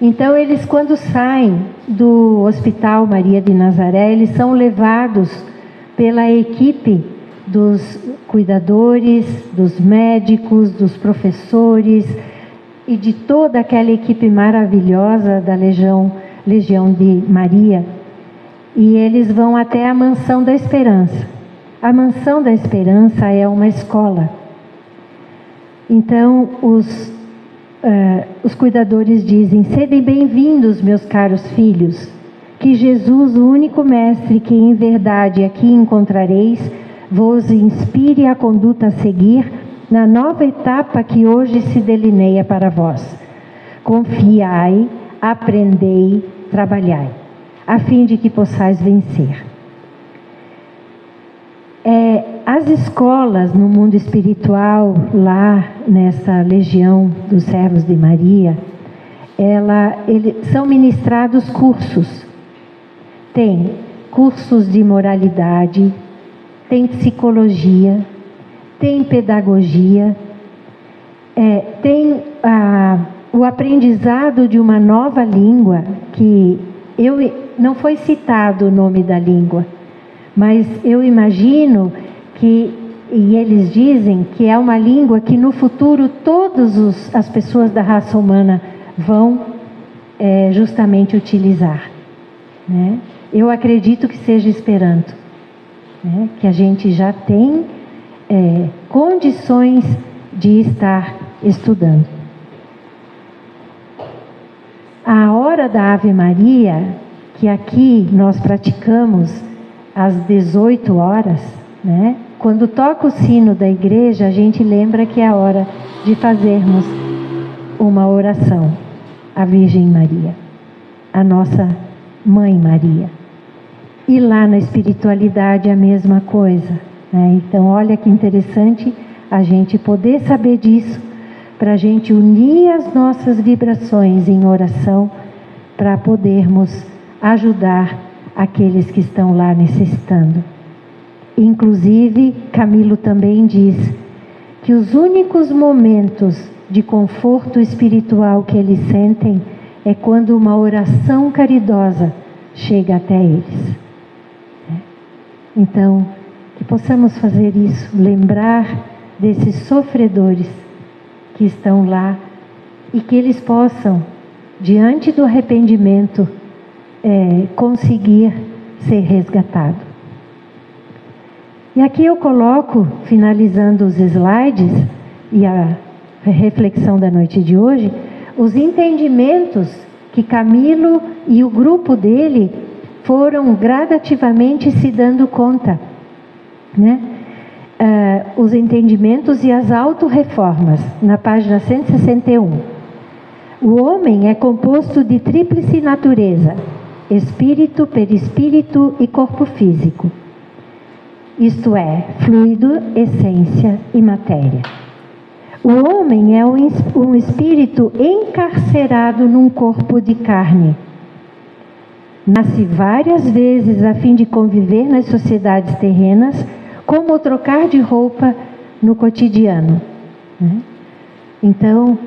Então eles, quando saem do Hospital Maria de Nazaré, eles são levados pela equipe dos cuidadores, dos médicos, dos professores e de toda aquela equipe maravilhosa da Legião de Maria, e eles vão até a Mansão da Esperança. A Mansão da Esperança é uma escola. Então os cuidadores dizem: sejam bem-vindos, meus caros filhos, que Jesus, o único mestre que em verdade aqui encontrareis, vos inspire a conduta a seguir na nova etapa que hoje se delineia para vós. Confiai, aprendei, trabalhai, a fim de que possais vencer. As escolas no mundo espiritual, lá nessa legião dos servos de Maria, são ministrados cursos. Tem cursos de moralidade, tem psicologia, tem pedagogia, tem o aprendizado de uma nova língua, que não foi citado o nome da língua, mas eu imagino que, e eles dizem que é uma língua que no futuro todas as pessoas da raça humana vão justamente utilizar, né? Eu acredito que seja Esperanto, né? Que a gente já tem condições de estar estudando. A hora da Ave Maria, que aqui nós praticamos às 18 horas, né? Quando toca o sino da igreja, a gente lembra que é a hora de fazermos uma oração à Virgem Maria, a nossa Mãe Maria. E lá na espiritualidade a mesma coisa, né? Então olha que interessante a gente poder saber disso, para a gente unir as nossas vibrações em oração, para podermos ajudar aqueles que estão lá necessitando. Inclusive, Camilo também diz que os únicos momentos de conforto espiritual que eles sentem é quando uma oração caridosa chega até eles. Então, que possamos fazer isso, lembrar desses sofredores que estão lá e que eles possam, diante do arrependimento, conseguir ser resgatado. E aqui eu coloco, finalizando os slides e a reflexão da noite de hoje, os entendimentos que Camilo e o grupo dele foram gradativamente se dando conta, né? Os entendimentos e as autorreformas, na página 161. O homem é composto de tríplice natureza: espírito, perispírito e corpo físico. Isto é, fluido, essência e matéria. O homem é um espírito encarcerado num corpo de carne. Nasce várias vezes a fim de conviver nas sociedades terrenas, como trocar de roupa no cotidiano, né? Então,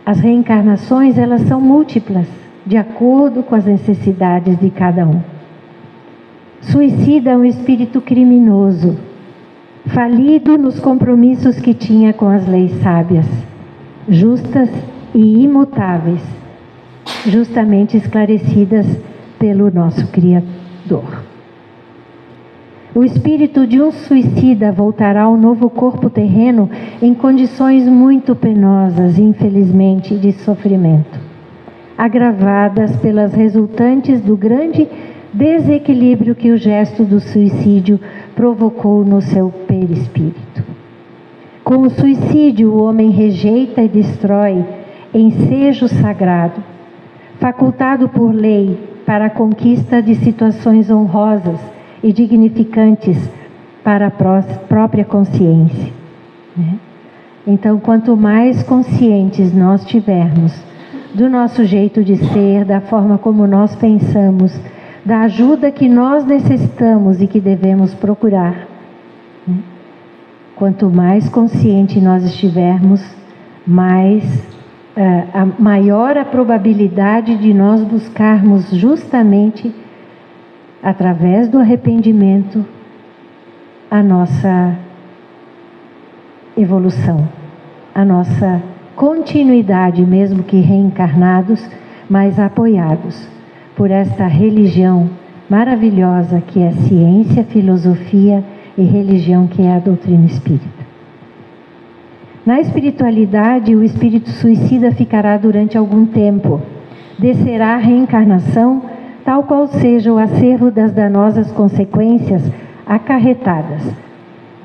as reencarnações, elas são múltiplas, de acordo com as necessidades de cada um. Suicida é um espírito criminoso, falido nos compromissos que tinha com as leis sábias, justas e imutáveis, justamente esclarecidas pelo nosso Criador. O espírito de um suicida voltará ao novo corpo terreno em condições muito penosas, infelizmente, de sofrimento, agravadas pelas resultantes do grande desequilíbrio que o gesto do suicídio provocou no seu perispírito. Com o suicídio, o homem rejeita e destrói ensejo sagrado, facultado por lei para a conquista de situações honrosas e dignificantes para a própria consciência, né? Então, quanto mais conscientes nós tivermos do nosso jeito de ser, da forma como nós pensamos, da ajuda que nós necessitamos e que devemos procurar, né? Quanto mais consciente nós estivermos, maior a probabilidade de nós buscarmos justamente, através do arrependimento, a nossa evolução, a nossa continuidade, mesmo que reencarnados, mas apoiados por esta religião maravilhosa que é ciência, filosofia e religião, que é a doutrina espírita. Na espiritualidade, o espírito suicida ficará durante algum tempo, descerá a reencarnação, tal qual seja o acervo das danosas consequências acarretadas,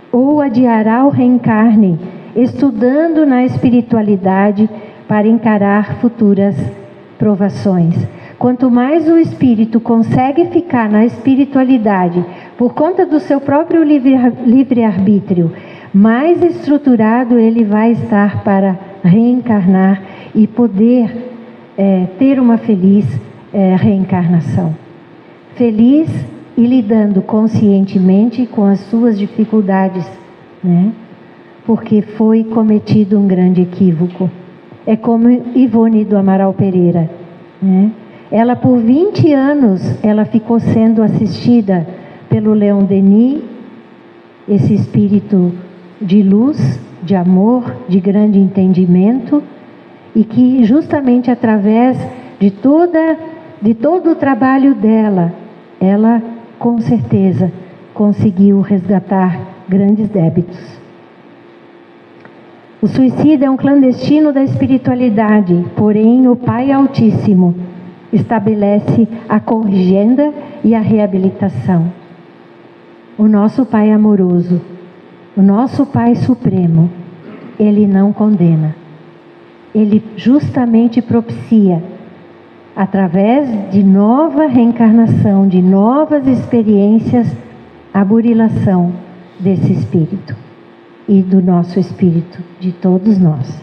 ou adiará o reencarne, estudando na espiritualidade para encarar futuras provações. Quanto mais o espírito consegue ficar na espiritualidade por conta do seu próprio livre-arbítrio, mais estruturado ele vai estar para reencarnar e poder ter uma feliz reencarnação. Feliz e lidando conscientemente com as suas dificuldades, né? Porque foi cometido um grande equívoco. É como Ivone do Amaral Pereira, né? Ela por 20 anos ela ficou sendo assistida pelo Leon Denis, esse espírito de luz, de amor, de grande entendimento, e que justamente através de todo o trabalho dela, ela com certeza conseguiu resgatar grandes débitos. O suicídio é um clandestino da espiritualidade, porém o Pai Altíssimo estabelece a corrigenda e a reabilitação. O nosso Pai amoroso, o nosso Pai Supremo, Ele não condena. Ele justamente propicia, através de nova reencarnação, de novas experiências, a burilação desse espírito e do nosso espírito, de todos nós.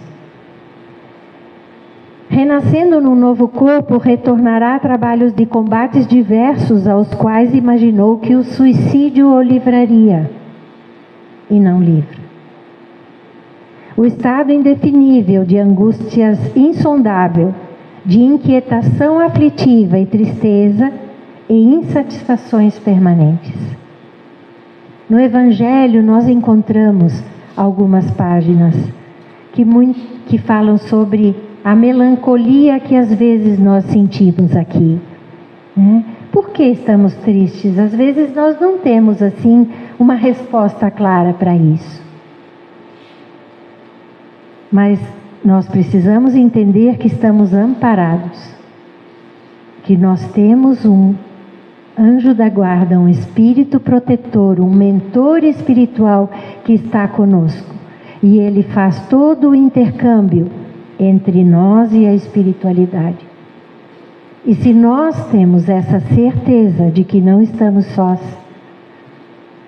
Renascendo num novo corpo, retornará a trabalhos de combates diversos aos quais imaginou que o suicídio o livraria, e não livra. O estado indefinível de angústias insondável, de inquietação aflitiva e tristeza e insatisfações permanentes. No Evangelho nós encontramos algumas páginas que falam sobre a melancolia que às vezes nós sentimos aqui, né? Por que estamos tristes? Às vezes nós não temos assim uma resposta clara para isso. Mas nós precisamos entender que estamos amparados, que nós temos um anjo da guarda, um espírito protetor, um mentor espiritual que está conosco. E ele faz todo o intercâmbio entre nós e a espiritualidade. E se nós temos essa certeza de que não estamos sós,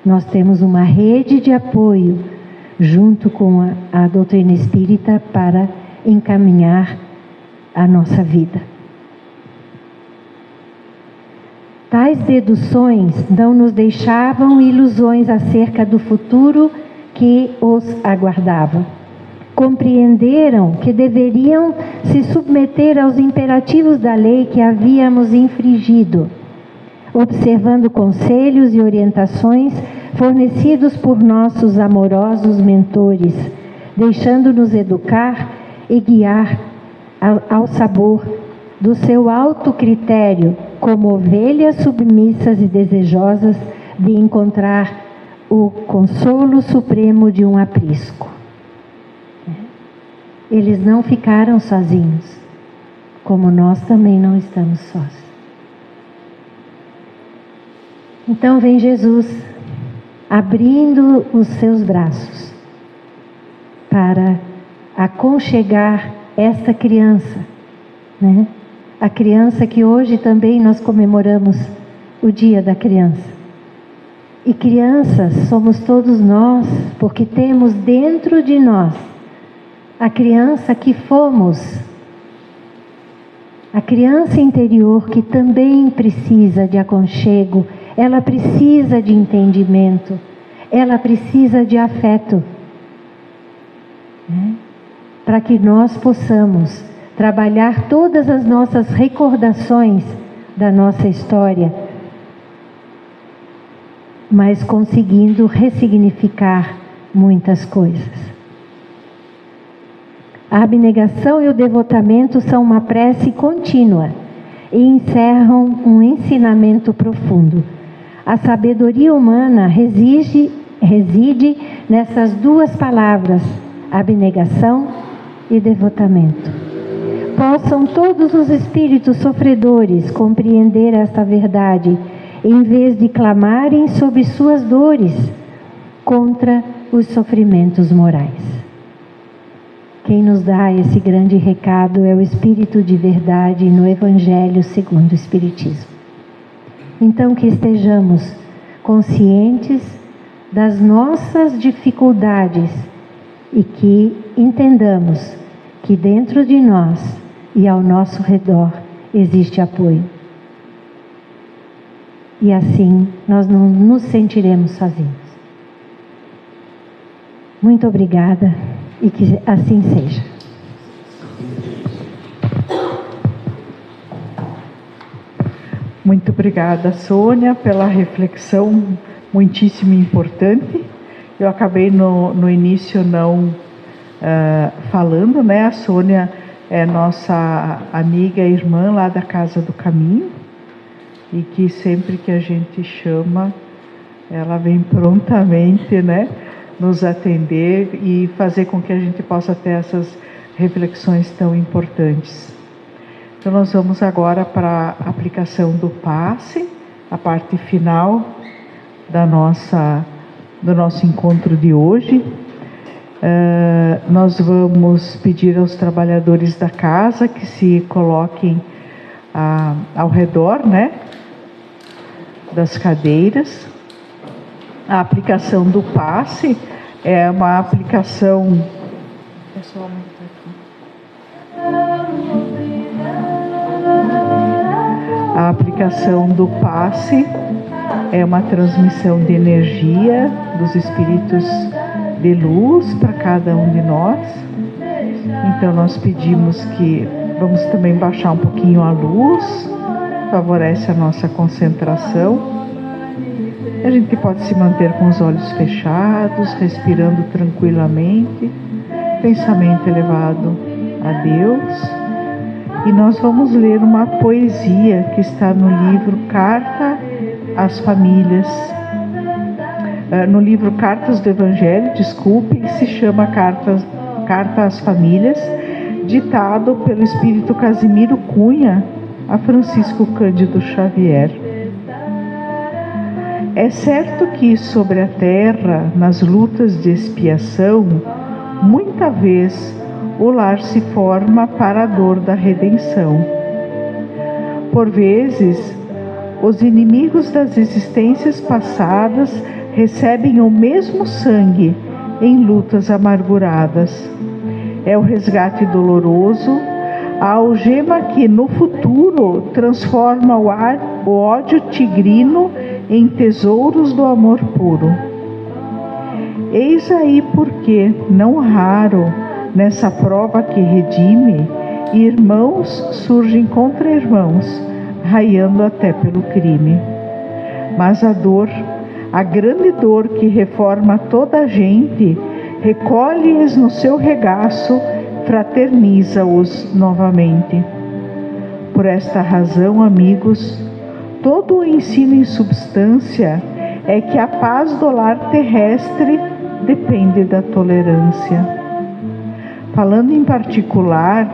nós temos uma rede de apoio junto com a doutrina espírita para encaminhar a nossa vida. Tais deduções não nos deixavam ilusões acerca do futuro que os aguardava. Compreenderam que deveriam se submeter aos imperativos da lei que havíamos infringido, observando conselhos e orientações fornecidos por nossos amorosos mentores, deixando-nos educar e guiar ao sabor do seu alto critério, como ovelhas submissas e desejosas de encontrar o consolo supremo de um aprisco. Eles não ficaram sozinhos, como nós também não estamos sós. Então vem Jesus, abrindo os seus braços para aconchegar esta criança, né? A criança que hoje também nós comemoramos o Dia da Criança. E crianças somos todos nós, porque temos dentro de nós a criança que fomos, a criança interior que também precisa de aconchego, ela precisa de entendimento, ela precisa de afeto, né? Para que nós possamos trabalhar todas as nossas recordações da nossa história, mas conseguindo ressignificar muitas coisas. A abnegação e o devotamento são uma prece contínua e encerram um ensinamento profundo. A sabedoria humana reside nessas duas palavras, abnegação e devotamento. Possam todos os espíritos sofredores compreender esta verdade, em vez de clamarem sobre suas dores contra os sofrimentos morais. Quem nos dá esse grande recado é o Espírito de verdade no Evangelho segundo o Espiritismo. Então que estejamos conscientes das nossas dificuldades e que entendamos que dentro de nós e ao nosso redor existe apoio. E assim nós não nos sentiremos sozinhos. Muito obrigada e que assim seja. Muito obrigada, Sônia, pela reflexão muitíssimo importante. Eu acabei no início não falando, né? A Sônia é nossa amiga e irmã lá da Casa do Caminho e que sempre que a gente chama, ela vem prontamente, né, nos atender e fazer com que a gente possa ter essas reflexões tão importantes. Então nós vamos agora para a aplicação do passe, a parte final do nosso encontro de hoje. Nós vamos pedir aos trabalhadores da casa que se coloquem ao redor, né, das cadeiras. A aplicação do passe é uma aplicação... Pessoal, a aplicação do passe é uma transmissão de energia dos espíritos de luz para cada um de nós. Então nós pedimos que vamos também baixar um pouquinho a luz, favorece a nossa concentração. A gente pode se manter com os olhos fechados, respirando tranquilamente, pensamento elevado a Deus. E nós vamos ler uma poesia que está no livro Carta às Famílias, no livro Cartas do Evangelho, desculpe, se chama Carta às Famílias, ditado pelo Espírito Casimiro Cunha a Francisco Cândido Xavier. É certo que sobre a terra, nas lutas de expiação, muita vez o lar se forma para a dor da redenção. Por vezes, os inimigos das existências passadas recebem o mesmo sangue em lutas amarguradas. É o resgate doloroso, a algema que no futuro transforma o ódio tigrino em tesouros do amor puro. Eis aí porque, não raro, nessa prova que redime, irmãos surgem contra irmãos, raiando até pelo crime. Mas a dor, a grande dor que reforma toda a gente, recolhe-os no seu regaço, fraterniza-os novamente. Por esta razão, amigos, todo o ensino em substância é que a paz do lar terrestre depende da tolerância. Falando em particular,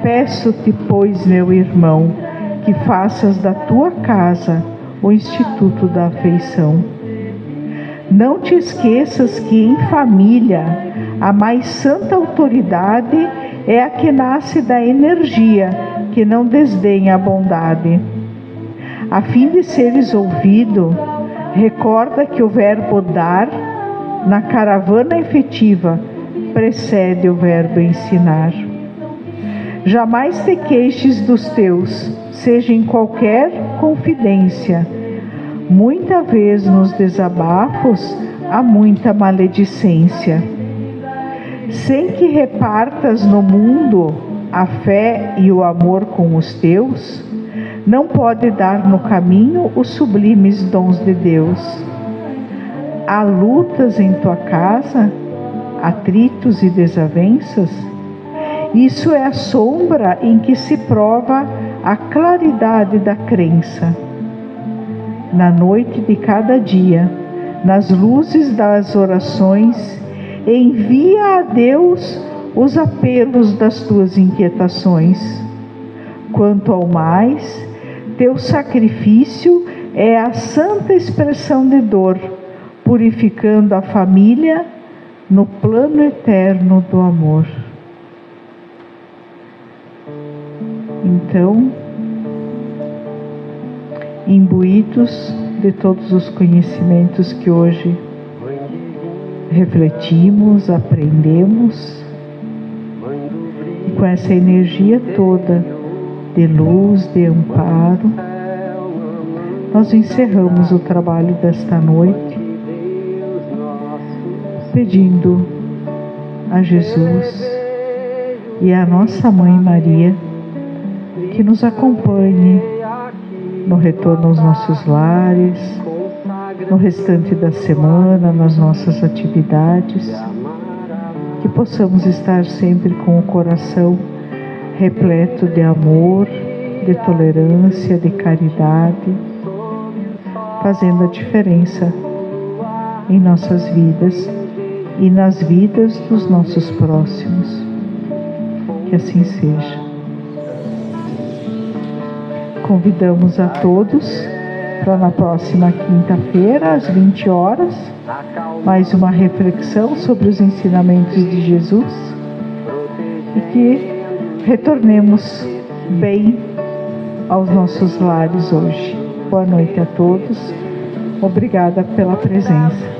peço-te, pois, meu irmão, que faças da tua casa o Instituto da Afeição. Não te esqueças que em família a mais santa autoridade é a que nasce da energia que não desdenha a bondade. A fim de seres ouvido, recorda que o verbo dar, na caravana efetiva, precede o verbo ensinar. Jamais te queixes dos teus, seja em qualquer confidência. Muita vez nos desabafos há muita maledicência. Sem que repartas no mundo a fé e o amor com os teus, não pode dar no caminho os sublimes dons de Deus. Há lutas em tua casa, atritos e desavenças? Isso é a sombra em que se prova a claridade da crença. Na noite de cada dia, nas luzes das orações, envia a Deus os apelos das tuas inquietações. Quanto ao mais, teu sacrifício é a santa expressão de dor, purificando a família no plano eterno do amor. Então, imbuídos de todos os conhecimentos que hoje refletimos, aprendemos, e com essa energia toda de luz, de amparo, nós encerramos o trabalho desta noite, pedindo a Jesus e a nossa Mãe Maria que nos acompanhe no retorno aos nossos lares, no restante da semana, nas nossas atividades, que possamos estar sempre com o coração repleto de amor, de tolerância, de caridade, fazendo a diferença em nossas vidas e nas vidas dos nossos próximos. Que assim seja. Convidamos a todos para na próxima quinta-feira, às 20 horas, mais uma reflexão sobre os ensinamentos de Jesus e que retornemos bem aos nossos lares hoje. Boa noite a todos. Obrigada pela presença.